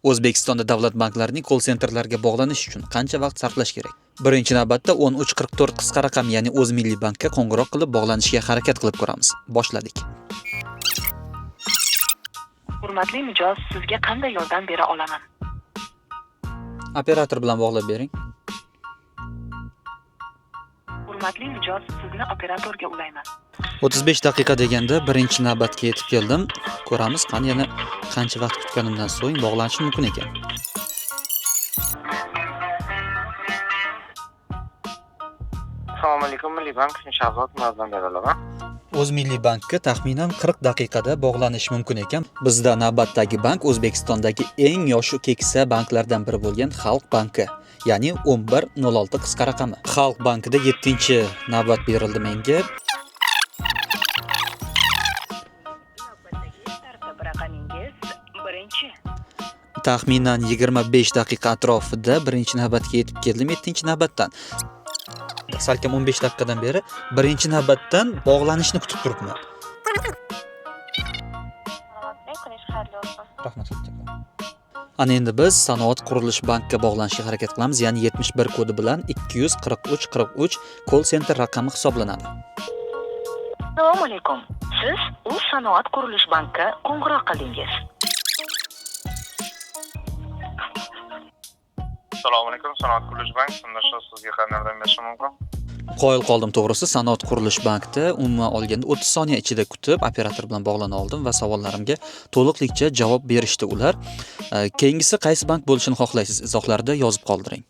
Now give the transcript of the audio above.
O'zbekistonda davlat banklarining call centerlarga bog'lanish uchun qancha vaqt sarflash kerak? Birinchi navbatda 1344 qisqa raqam, ya'ni O'zmilliybankka qo'ng'iroq qilib bog'lanishga harakat qilib ko'ramiz. Boshladik. Hurmatli mijoz, sizga qanday yordam bera olaman? Operator bilan bog'lab bering. Hurmatli mijoz, sizni operatorga ulayman. 35 daqiqa deganda birinchi navbatga yetib keldim. Ko'ramiz, qani yana qancha vaqt kutganimdan so'ng bog'lanishi mumkin ekan. Assalomu alaykum, Milliy bank Shahzod Muazzam beralaman. O'zmilliybankka taxminan 40 daqiqada bog'lanish mumkin ekan. Bizda navbatdagi bank O'zbekistondagi eng yoshi keksa banklardan biri bo'lgan Xalq banki, ya'ni 1106 qisqa raqami. Xalq bankida 7-navbat berildi menga. Raqamingiz birinchi. Taxminan 25 daqiqa atrofida birinchi navbatga yetib keldim 7-navbatdan. Salkam 15 daqiqadan beri birinchi navbatdan bog'lanishni kutib turibman. Rahmat. Ana endi biz Sanoat qurilish bankiga bog'lanishga harakat qilamiz, ya'ni 71 kodi bilan 243 call center raqami hisoblanadi. Assalomu alaykum. Siz Sanoat qurilish bankiga qo'ng'iroq qildingiz. Assalomu alaykum, Sanoat qurilish bank. Shunda sizga qanday yordam berishim mumkin? Qoyil qoldim to'g'risi. Sanoat qurilish bankida umuman olganda 30 soniya ichida kutib operator bilan bog'lana oldim va savollarimga to'liqligicha javob berishdi ular. Keyingisi qaysi bank bo'lishini xohlaysiz? Izohlarda yozib qoldiring.